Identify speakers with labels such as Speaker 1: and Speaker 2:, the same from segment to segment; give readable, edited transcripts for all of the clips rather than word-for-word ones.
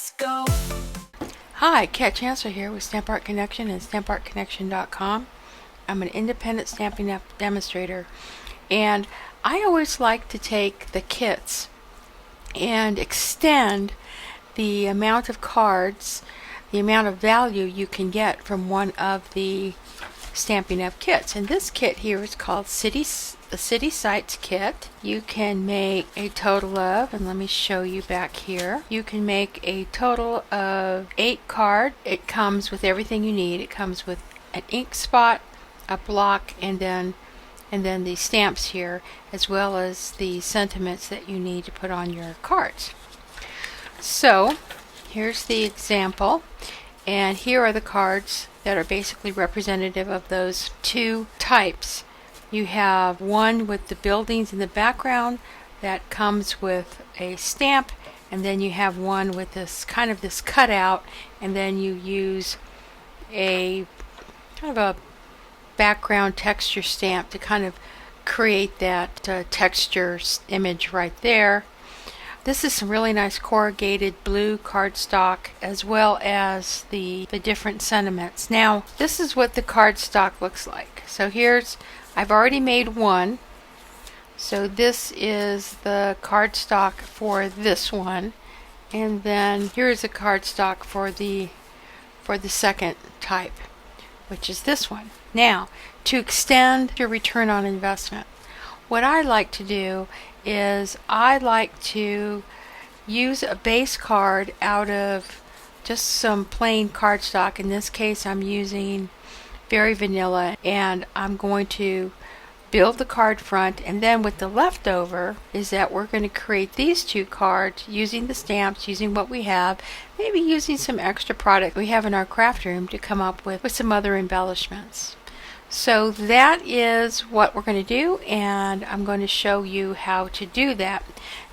Speaker 1: let's go.
Speaker 2: Hi, Kat Chancellor here with Stamp Art Connection and StampArtConnection.com. I'm an independent Stampin' Up demonstrator, and I always like to take the kits and extend the amount of cards, the amount of value you can get from one of the Stampin' Up kits. And this kit here is called the City Sites kit. You can make a total of, and let me show you back here, you can make a total of 8 cards. It comes with everything you need. It comes with an ink spot, a block, and then the stamps here, as well as the sentiments that you need to put on your cards. So here's the example, and here are the cards that are basically representative of those two types. You have one with the buildings in the background that comes with a stamp, and then you have one with this kind of this cutout, and then you use a kind of a background texture stamp to kind of create that texture image right there. This is some really nice corrugated blue cardstock, as well as the different sentiments. Now, this is what the cardstock looks like. So I've already made one. So this is the cardstock for this one, and then here's a cardstock for the second type, which is this one. Now, to extend your return on investment, what I like to do is I like to use a base card out of just some plain cardstock. In this case, I'm using Very Vanilla, and I'm going to build the card front, and then with the leftover is that we're going to create these two cards using the stamps, using what we have, maybe using some extra product we have in our craft room to come up with some other embellishments. So that is what we're going to do, and I'm going to show you how to do that.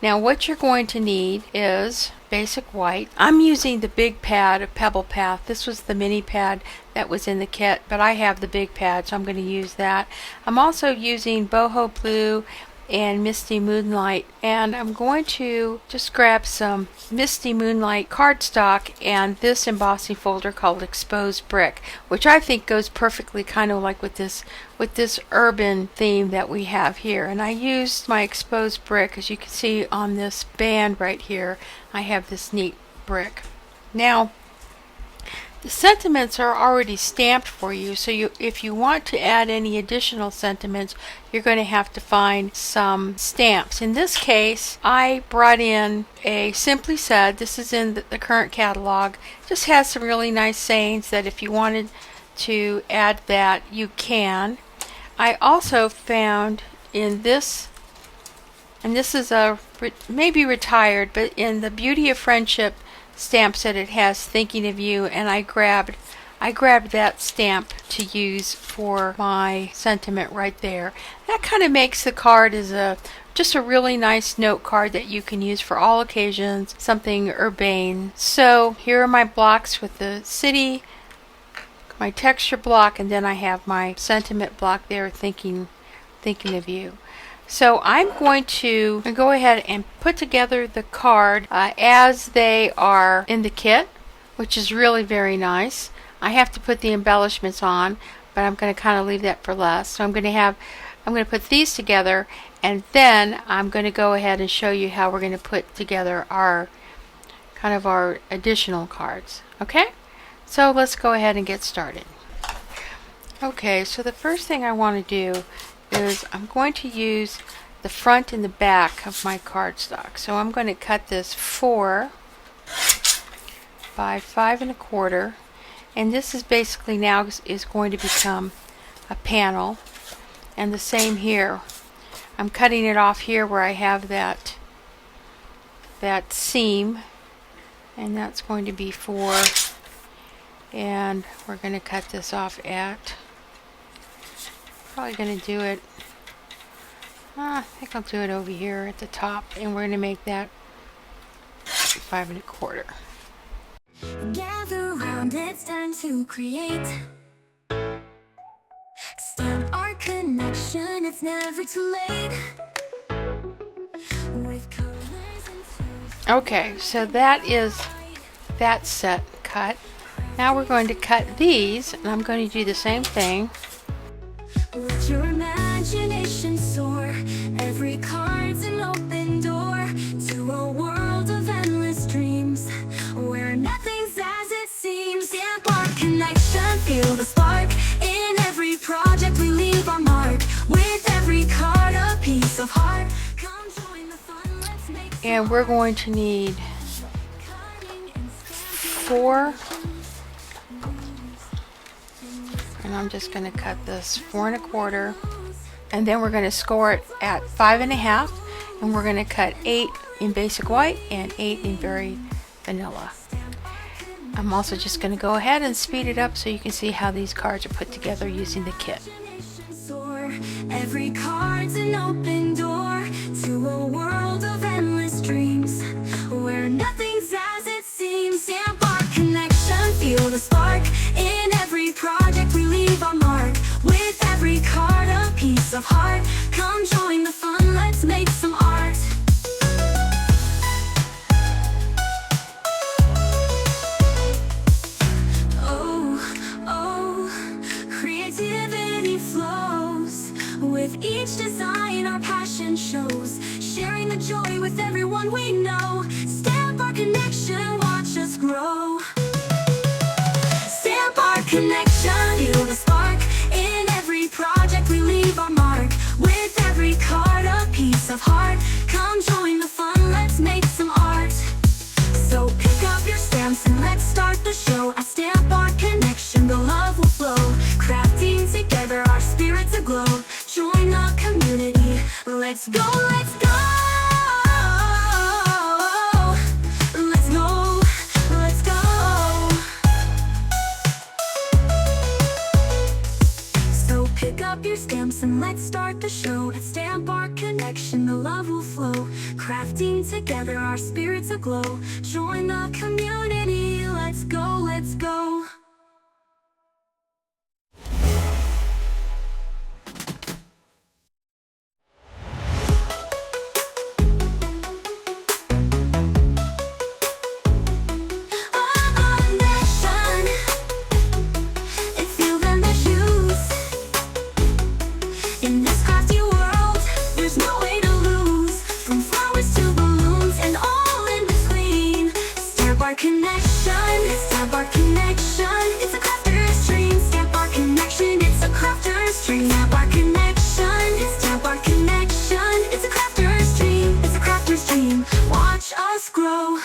Speaker 2: Now, what you're going to need is basic white. I'm using the big pad of Pebble Path. This was the mini pad that was in the kit, but I have the big pad, so I'm going to use that. I'm also using Boho Blue and Misty Moonlight, and I'm going to just grab some Misty Moonlight cardstock and this embossing folder called Exposed Brick, which I think goes perfectly kind of like with this urban theme that we have here. And I used my exposed brick, as you can see on this band right here. I have this neat brick. Now, the sentiments are already stamped for you, so if you want to add any additional sentiments, you're going to have to find some stamps. In this case, I brought in a Simply Said. This is in the current catalog. Just has some really nice sayings that if you wanted to add that, you can. I also found in this, and this is maybe retired, but in the Beauty of Friendship stamp set, it has Thinking of You, and I grabbed that stamp to use for my sentiment right there. That kind of makes the card as just a really nice note card that you can use for all occasions, something urbane. So here are my blocks with the city, my texture block, and then I have my sentiment block there, thinking of you. So I'm going to go ahead and put together the card as they are in the kit, which is really very nice. I have to put the embellishments on, but I'm going to kind of leave that for last. So I'm going to put these together, and then I'm going to go ahead and show you how we're going to put together our additional cards. Okay? So let's go ahead and get started. Okay, so the first thing I want to do is I'm going to use the front and the back of my cardstock. So I'm going to cut this 4 by 5 1/4, and this is basically now is going to become a panel. And the same here. I'm cutting it off here where I have that seam, and that's going to be 4, and we're going to cut this off at, probably going to do it, I think I'll do it over here at the top, and we're going to make that 5 1/4.
Speaker 1: Gather round, it's time to create. Stamp Art Connection, it's never too late. With colors and tools.
Speaker 2: Okay, so that is that set cut. Now we're going to cut these, and I'm going to do the same thing.
Speaker 1: Let your imagination soar. Every card's an open door to a world of endless dreams, where nothing's as it seems. Stamp Art Connection, feel the spark. In every project we leave our mark. With every card a piece of heart. Come join the fun, let's make.
Speaker 2: And we're going to need 4. And I'm just going to cut this 4 1/4, and then we're going to score it at 5 1/2, and we're going to cut 8 in basic white and 8 in very vanilla. I'm also just going to go ahead and speed it up so you can see how these cards are put together using the kit.
Speaker 1: Every card's an open door to a world of endless dreams, where nothing's as it seems. Stamp Art Connection, feel the spark. In every project we leave our mark. With every card a piece of heart. Come join the fun, let's make some art. Creativity flows. With each design our passion shows. Sharing the joy with everyone we know. Stamp Art Connection, watch us grow. Stamp Art Connection, feel the spark. In every project we leave our mark. With every card a piece of heart. Come join the fun, let's make some art. So pick up your stamps and let's start the show. At Stamp Art Connection, the love will flow. Crafting together, our spirits aglow. Join the community, let's go, let's go. Let's go, let's go. So pick up your stamps and let's start the show. At Stamp Art Connection, the love will flow. Crafting together, our spirits aglow. Join the community, let's go, let's go. In this crafty world, there's no way to lose. From flowers to balloons and all in between. Stamp Art Connection, Stamp Art Connection. It's a crafter's dream. Stamp Art Connection, it's a crafter's dream. Stamp Art Connection, Stamp Art Connection. It's a crafter's dream. It's a crafter's dream. Watch us grow.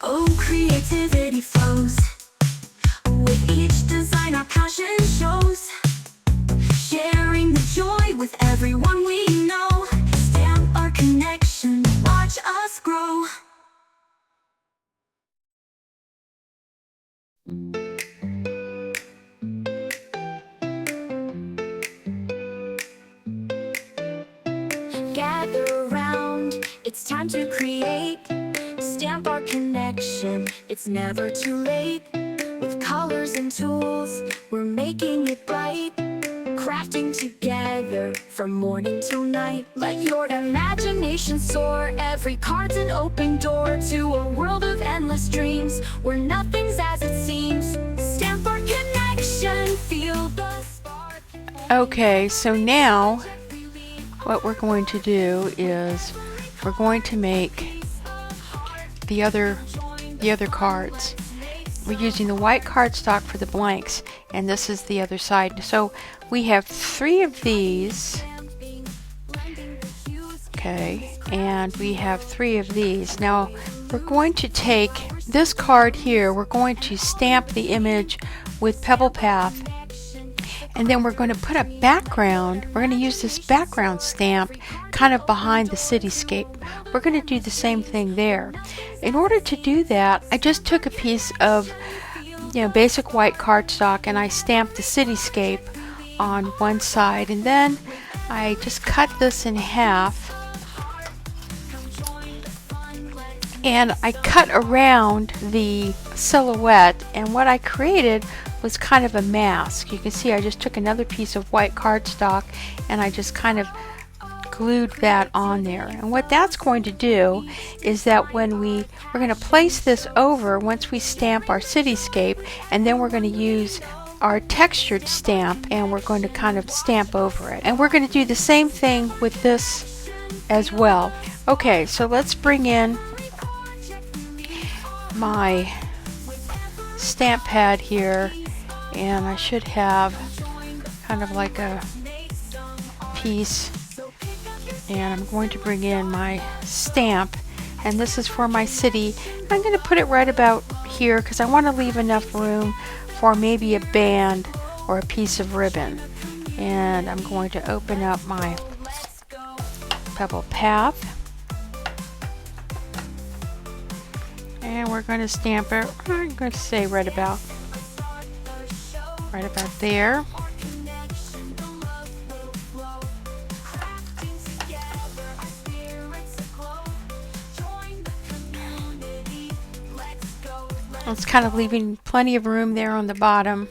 Speaker 1: Oh, creativity flows. With each design our passion shows. Sharing the joy with everyone we know. Stamp Art Connection, watch us grow. Gather around, it's time to create. Stamp Art Connection, it's never too late. With colors and tools, we're making it bright. Crafting together from morning till night. Let your imagination soar. Every card's an open door to a world of endless dreams, where nothing's as it seems. Stamp Art Connection, feel the spark.
Speaker 2: Okay, so now what we're going to do is we're going to make the other cards. We're using the white cardstock for the blanks, and this is the other side. So we have 3 of these. Okay, and we have 3 of these. Now we're going to take this card here, we're going to stamp the image with Pebble Path, and then we're going to put a background. We're going to use this background stamp kind of behind the cityscape. We're going to do the same thing there. In order to do that, I just took a piece of basic white cardstock and I stamped the cityscape on one side, and then I just cut this in half and I cut around the silhouette, and what I created was kind of a mask. You can see I just took another piece of white cardstock and I just kind of glued that on there. And what that's going to do is that when we're going to place this over once we stamp our cityscape, and then we're going to use our textured stamp and we're going to kind of stamp over it. And we're going to do the same thing with this as well. Okay, so let's bring in my stamp pad here, and I should have kind of like a piece, and I'm going to bring in my stamp, and this is for my city. I'm going to put it right about here because I want to leave enough room for maybe a band or a piece of ribbon. And I'm going to open up my pebble path, and we're going to stamp it. I'm going to say right about there. It's kind of leaving plenty of room there on the bottom.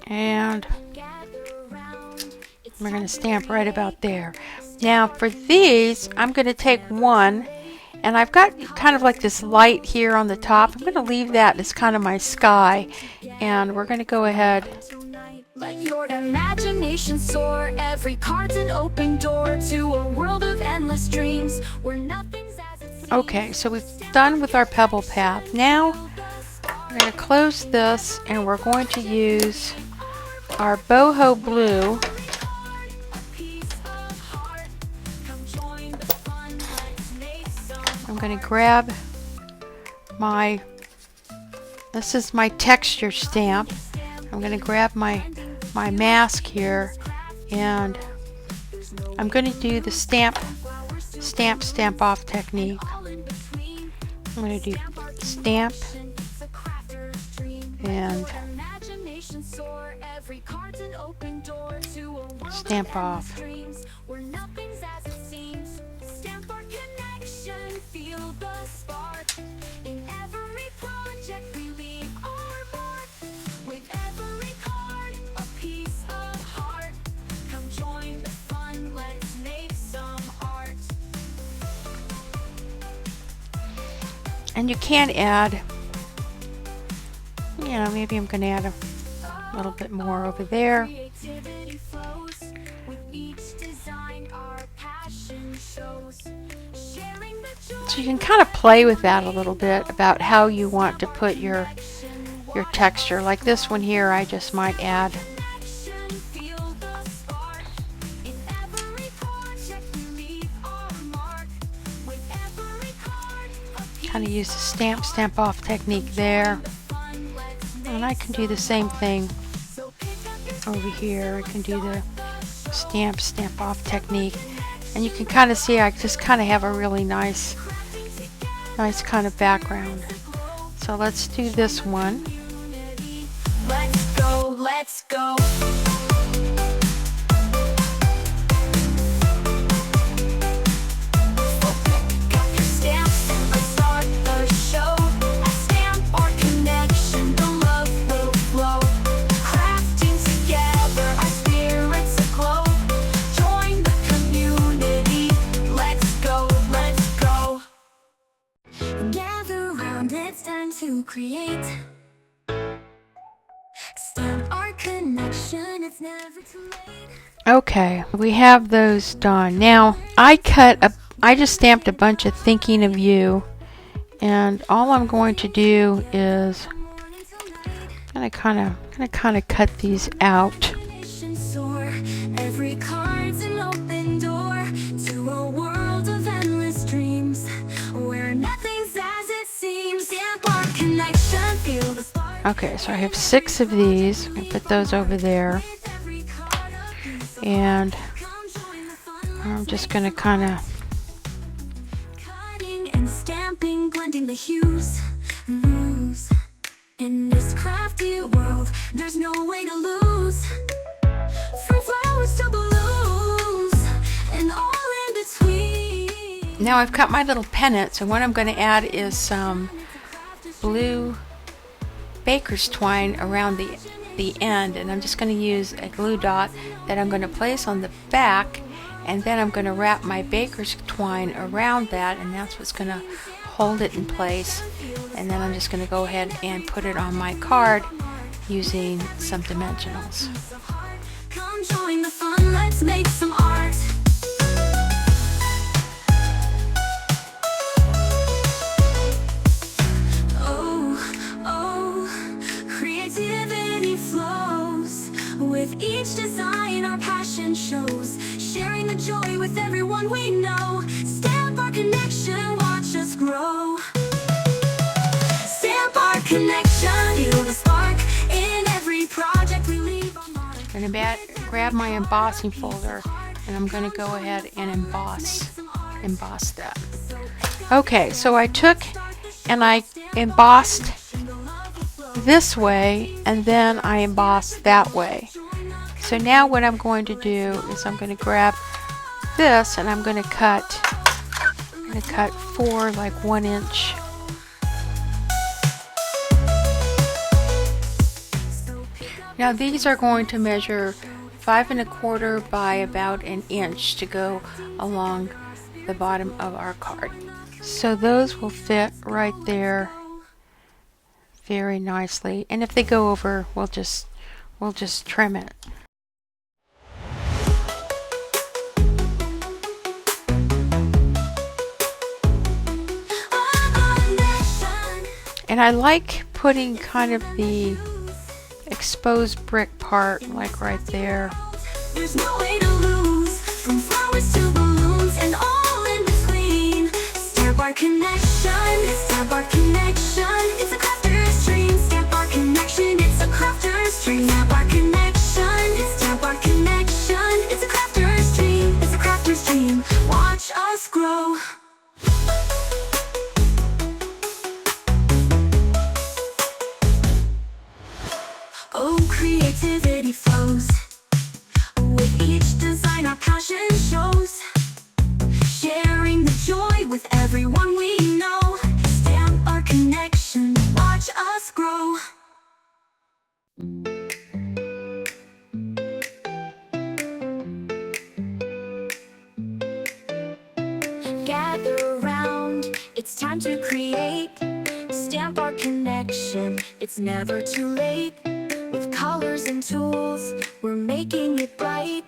Speaker 2: And we're going to stamp right about there. Now for these, I'm going to take one, and I've got kind of like this light here on the top. I'm going to leave that as kind of my sky, and we're going to go ahead.
Speaker 1: Let your imagination soar. Every card's an open door to a world of endless dreams where nothing's as it seems.
Speaker 2: Okay, so we've done with our pebble path. Now we're going to close this, and we're going to use our boho blue. I'm going to grab this is my texture stamp. I'm going to grab my mask here, and I'm going to do the stamp off technique. I'm going to do stamp and stamp off. And you can add, maybe I'm going to add a little bit more over there. So you can kind of play with that a little bit about how you want to put your texture. Like this one here, I just might add kind of use the stamp off technique there, and I can do the same thing over here. I can do the stamp off technique, and you can kind of see I just kind of have a really nice kind of background. So let's do this one.
Speaker 1: Let's go, let's go. To create, stamp our connection. It's never too late.
Speaker 2: Okay, we have those done. Now I just stamped a bunch of thinking of you, and all I'm going to do is I'm gonna kind of cut these out.
Speaker 1: Every card's an open door to a world of endless dreams where nothing's as it seems. Stamp our connection, feel the spark.
Speaker 2: Okay, so I have 6 of these. I'm gonna put those over there, and I'm just gonna kind of
Speaker 1: cutting and stamping, blending the hues. Lose in this crafty world. There's no way to lose. From flowers to balloons and all in between.
Speaker 2: now I've cut my little pennants, and what I'm going to add is some blue baker's twine around the the end, and I'm just going to use a glue dot that I'm going to place on the back, and then I'm going to wrap my baker's twine around that, and that's what's going to hold it in place. And then I'm just going to go ahead and put it on my card using some dimensionals.
Speaker 1: Come join the fun, let's make some art. Creativity flows. With each design our passion shows. Sharing the joy with everyone we know. Stamp our connection, watch us grow. Stamp our connection, feel the spark in every project we leave our mark.
Speaker 2: I'm going to grab my embossing folder, and I'm going to go ahead and emboss that. Okay, so I took and I embossed this way, and then I embossed that way. So now what I'm going to do is I'm going to grab this, and I'm going to cut 4 like 1 inch. Now these are going to measure 5 1/4 by about 1 inch to go along the bottom of our card. So those will fit right there very nicely, and if they go over, we'll just trim it. And I like putting kind of the exposed brick part like right there.
Speaker 1: There's no way to lose, from flowers to balloons and all in between. Stamp our connection, stamp our connection. It's a crafter's dream. Stamp our connection, it's a crafter's dream. Stamp our connection, stamp our connection. It's a crafter's dream, it's a crafter's dream. Watch us grow. Oh, creativity flows. With each design our passion shows. Sharing the joy with everyone we know. Stamp our connection, watch us grow. Gather around, it's time to create. Stamp our connection, it's never too late. With colors and tools, we're making it bright.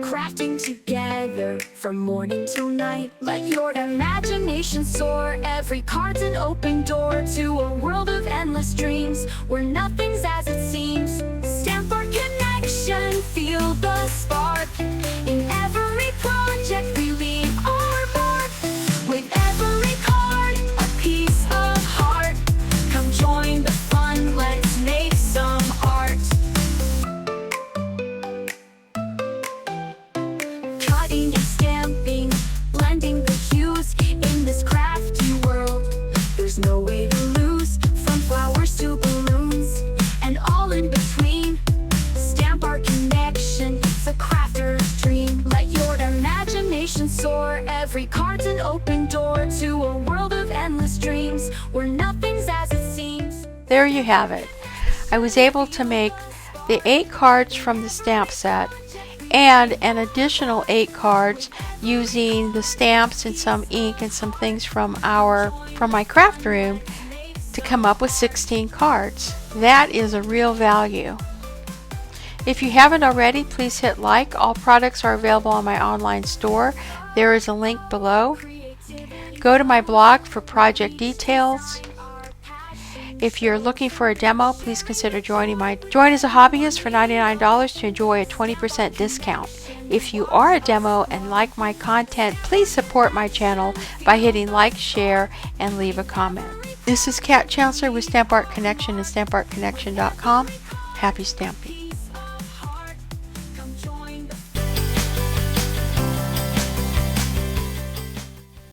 Speaker 1: Crafting together from morning till night. Let your imagination soar. Every card's an open door to a world of endless dreams, where nothing's as it seems. Stamp our connection, feel the spark. In every project we leave our mark. With every card, a piece of heart. Come join the fun, let's make some art. Cutting and stamping, blending the hues. In this crafty world, there's no way to lose. From flowers to balloons, and all in between. Stamp our connection, it's a crafter's dream. Let your imagination soar. Every card's an open door to a world of endless dreams, where nothing's as it seems.
Speaker 2: There you have it. I was able to make the 8 cards from the stamp set and an additional 8 cards using the stamps and some ink and some things from my craft room to come up with 16 cards. That is a real value. If you haven't already, please hit like. All products are available on my online store. There is a link below. Go to my blog for project details. If you're looking for a demo, please consider join as a hobbyist for $99 to enjoy a 20% discount. If you are a demo and like my content, please support my channel by hitting like, share, and leave a comment. This is Kat Chancellor with Stamp Art Connection and StampArtConnection.com. Happy stamping.